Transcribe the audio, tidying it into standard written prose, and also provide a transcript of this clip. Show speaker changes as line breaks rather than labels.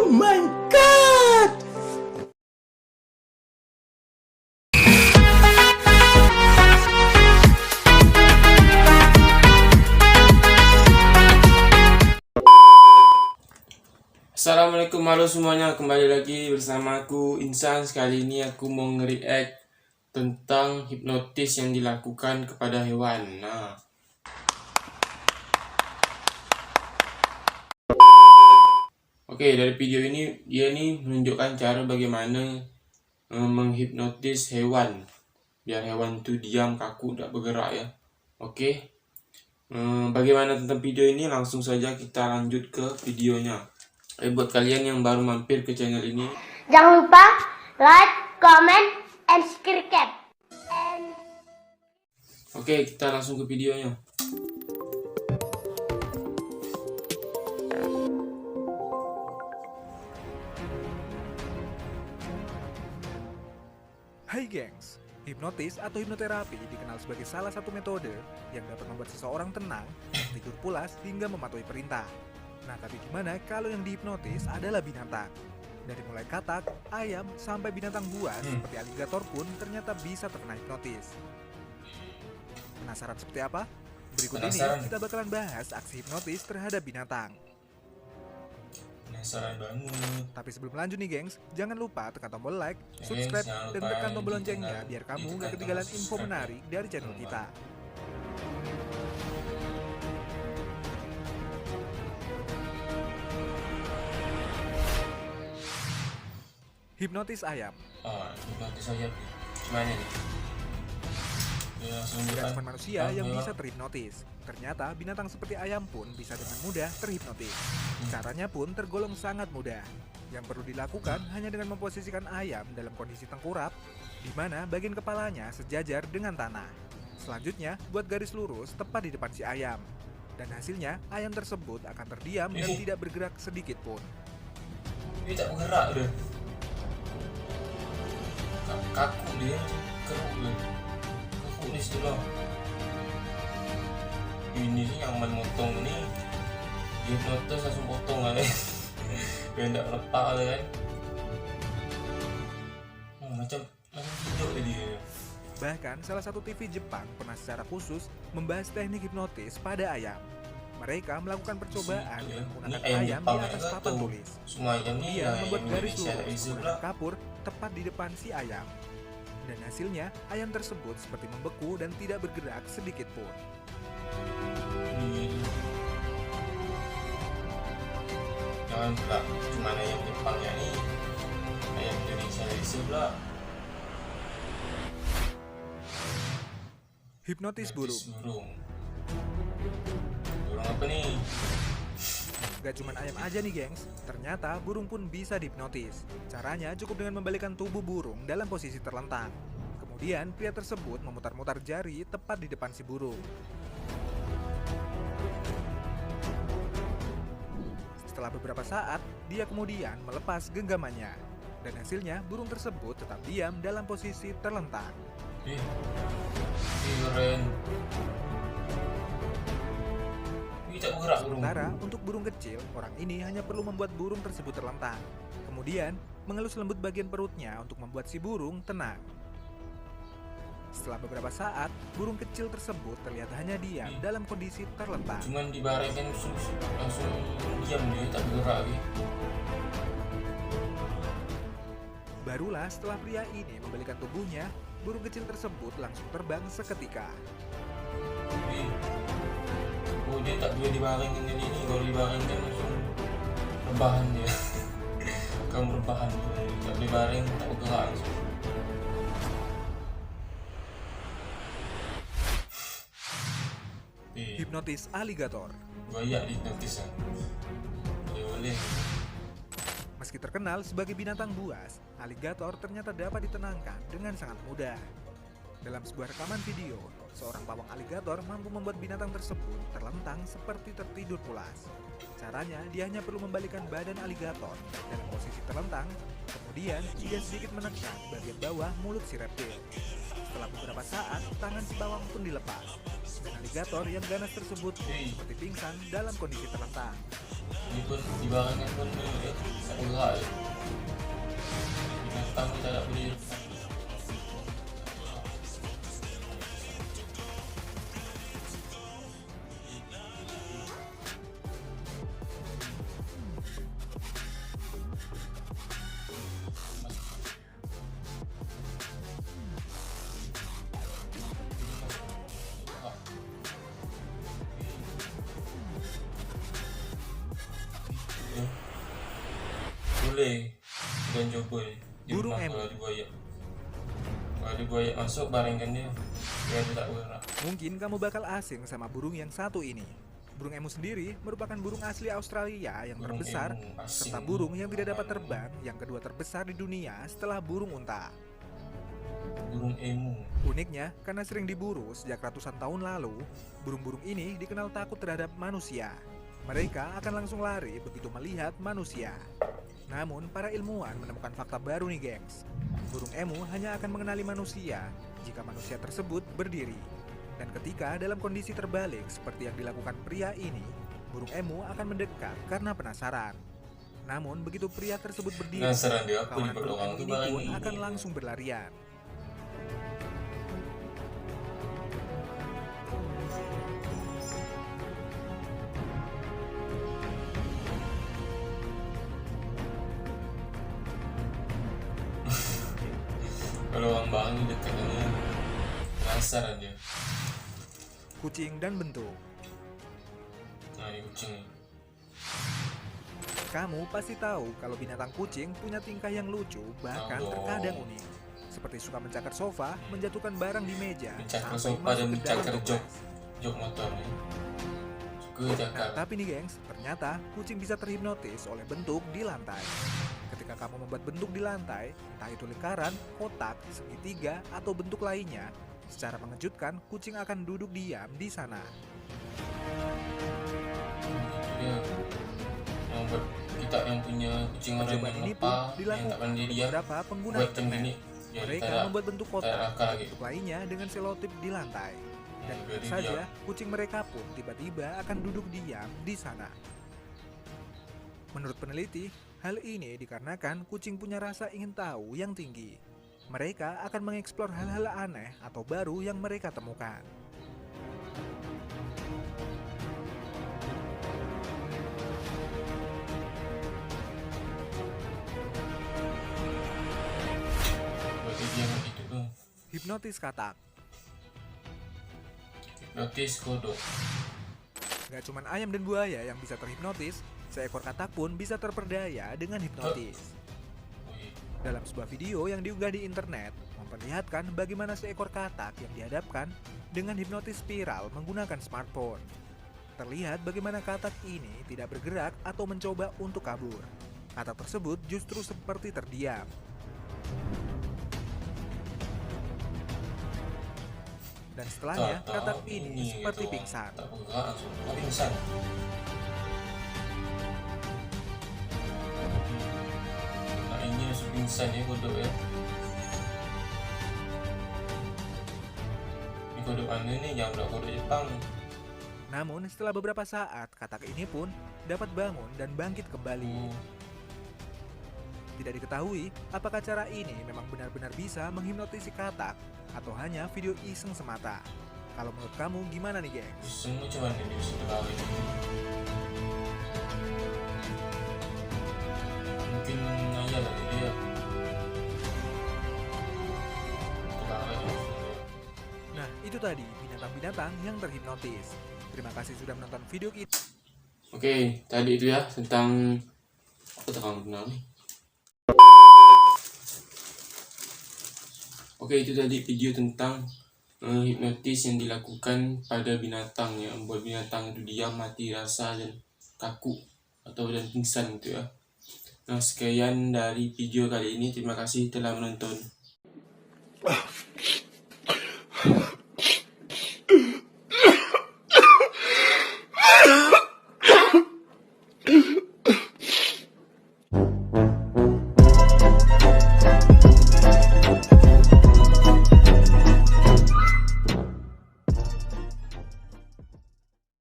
Oh my god!
Assalamualaikum, halo semuanya, kembali lagi bersama aku Insan. Kali ini aku mau nge-react tentang hipnotis yang dilakukan kepada hewan. Oke, dari video ini dia nih menunjukkan cara bagaimana menghipnotis hewan biar hewan itu diam, kaku, tidak bergerak ya. Oke, bagaimana tentang video ini? Langsung saja kita lanjut ke videonya. Buat kalian yang baru mampir ke channel ini,
jangan lupa like, comment, and subscribe.
Oke, kita langsung ke videonya.
Hai gengs, hipnotis atau hipnoterapi dikenal sebagai salah satu metode yang dapat membuat seseorang tenang, tidur pulas, hingga mematuhi perintah. Nah, tapi gimana kalau yang dihipnotis adalah binatang? Dari mulai katak, ayam, sampai binatang buas seperti aligator pun ternyata bisa terkena hipnotis. Penasaran seperti apa? Berikut ini kita bakalan bahas aksi hipnotis terhadap binatang.
Penasaran banget.
Tapi sebelum lanjut nih gengs, jangan lupa tekan tombol like, subscribe, dan tekan tombol loncengnya biar kamu gak ketinggalan info menarik dari channel kita. Hipnotis ayam.
Hipnotis ayam. Gimana nih?
Tidak cuma manusia yang bisa terhipnotis. Ternyata binatang seperti ayam pun bisa dengan mudah terhipnotis. Caranya pun tergolong sangat mudah. Yang perlu dilakukan hanya dengan memposisikan ayam dalam kondisi tengkurap, di mana bagian kepalanya sejajar dengan tanah. Selanjutnya, buat garis lurus tepat di depan si ayam. Dan hasilnya, ayam tersebut akan terdiam dan tidak bergerak sedikit pun.
Dia tak bergerak deh. Kaku dia, kaku di situ loh. Ini sih yang memotong nih, dia hipnotis langsung potong kan, biar tidak lepak kan. Macam hidup dia.
Bahkan salah satu TV Jepang pernah secara khusus membahas teknik hipnotis pada ayam. Mereka melakukan percobaan dengan menggunakan ayam di atas papan tulis. Kemudian membuat garis lurus menggunakan kapur tepat di depan si ayam. Dan hasilnya, ayam tersebut seperti membeku dan tidak bergerak sedikit pun.
Jangan pula cuma ayam Jepangnya nih, ayam Indonesia dari sebelah.
Hipnotis burung.
Burung apa nih?
Gak cuma ayam aja nih gengs, ternyata burung pun bisa dihipnotis. Caranya cukup dengan membalikkan tubuh burung dalam posisi terlentang. Kemudian pria tersebut memutar-mutar jari tepat di depan si burung. Setelah beberapa saat, dia kemudian melepas genggamannya. Dan hasilnya burung tersebut tetap diam dalam posisi terlentang.
Keren.
Sementara untuk burung kecil, orang ini hanya perlu membuat burung tersebut terlentang. Kemudian, mengelus lembut bagian perutnya untuk membuat si burung tenang. Setelah beberapa saat, burung kecil tersebut terlihat hanya diam dalam kondisi terlentang.
Cuman dibarengkan langsung diam, dia tak bergerak lagi.
Barulah setelah pria ini membalikan tubuhnya, burung kecil tersebut langsung terbang seketika.
Dia tak boleh dibarengkan jadi ini, kalau dibarengkan langsung rebahan dia. Kamu rebahan, tak boleh bareng, tak bergerak langsung.
Hipnotis aligator.
Banyak hipnotis kan. Boleh.
Meski terkenal sebagai binatang buas, aligator ternyata dapat ditenangkan dengan sangat mudah. Dalam sebuah rekaman video, seorang pawang aligator mampu membuat binatang tersebut terlentang seperti tertidur pulas. Caranya, dia hanya perlu membalikkan badan aligator dalam posisi terlentang, kemudian dia sedikit menekan bagian bawah mulut si reptil. Setelah beberapa saat, tangan si pawang pun dilepas, dan aligator yang ganas tersebut seperti pingsan dalam kondisi terlentang.
Ini pun dibarengkan pun bergerak ya. Binatang kita tak boleh. Boleh dan coba di
Burung
rumah
emu.
kalau ada buaya. Kalau ada buaya masuk, baringkan dia biar dia tak bergerak.
Mungkin kamu bakal asing sama burung yang satu ini. Burung emu sendiri merupakan burung asli Australia yang
Burung
terbesar,
emu, asing.
serta burung yang tidak dapat terbang yang kedua terbesar di dunia setelah burung unta.
Burung emu.
Uniknya, karena sering diburu sejak ratusan tahun lalu, burung-burung ini dikenal takut terhadap manusia. Mereka akan langsung lari begitu melihat manusia. Namun, para ilmuwan menemukan fakta baru nih gengs. Burung emu hanya akan mengenali manusia jika manusia tersebut berdiri. Dan ketika dalam kondisi terbalik seperti yang dilakukan pria ini, burung emu akan mendekat karena penasaran. Namun, begitu pria tersebut berdiri,
Penasaran dia apa di
kawanan
perut
burung
orang
emu
tu
ini
barang
pun
ini.
akan langsung berlarian.
Kalau orang barang ni dekat dia, penasaran dia.
Kucing dan bentuk.
Nah, ni kucing ni.
Kamu pasti tahu kalau binatang kucing punya tingkah yang lucu, bahkan
Tahu dong.
terkadang unik. Seperti suka mencakar sofa, menjatuhkan barang di meja,
Mencakar
sampai
sofa
masuk
dan
ke
mencakar
dalam
jok.
gelas.
Jok motor ni. Suka cakar.
Nah, tapi nih gengs, ternyata kucing bisa terhipnotis oleh bentuk di lantai. Ketika kamu membuat bentuk di lantai, entah itu lingkaran, kotak, segitiga, atau bentuk lainnya, secara mengejutkan kucing akan duduk diam di sana.
Dia yang buat kita yang punya kucing orang
Percobaan
yang
ini
apa,
pun
yang tak
dilakukan
pandai
oleh
dia
beberapa pengguna
buat
internet.
begini. Ya,
Mereka membuat bentuk
tak
kotak
akal
dan
lagi.
bentuk lainnya dengan selotip di lantai. Dan
biar
benar
dia
saja,
diam.
kucing mereka pun tiba-tiba akan duduk diam di sana. Menurut peneliti, hal ini dikarenakan kucing punya rasa ingin tahu yang tinggi. Mereka akan mengeksplor hal-hal aneh atau baru yang mereka temukan.
Buat dia begitu tu.
Hipnotis katak.
Hipnotis kodok.
Gak cuman ayam dan buaya yang bisa terhipnotis, seekor katak pun bisa terperdaya dengan hipnotis.
Wih,
Dalam sebuah video yang diunggah di internet, memperlihatkan bagaimana seekor katak yang dihadapkan dengan hipnotis spiral menggunakan smartphone. Terlihat bagaimana katak ini tidak bergerak atau mencoba untuk kabur. Katak tersebut justru seperti terdiam. Dan setelahnya,
tak
katak
tahu
ini seperti
gitu.
pingsan.
Tak bergerak langsung. Oh, pingsan. Nah, ini masuk pingsan ni kodok ya. Ni kodok mana ni? Jangan pula kodok Jepang.
Namun setelah beberapa saat, katak ini pun dapat bangun dan bangkit kembali.
Oh,
Tidak diketahui apakah cara ini memang benar-benar bisa menghipnotisi katak atau hanya video iseng semata. Kalau menurut kamu gimana nih gengs?
semua macam mana dia bisa terlari? Mungkin ayah lah dia. Terlari.
Nah itu tadi binatang-binatang yang terhipnotis. Terima kasih sudah menonton video kita.
Oke, tadi itu ya tentang apa terang benar ni. Oke, itu tadi video tentang hipnotis yang dilakukan pada binatang yang membuat binatang itu diam, mati rasa dan kaku atau dan pingsan gitu ya. Nah, sekian dari video kali ini. Terima kasih telah menonton.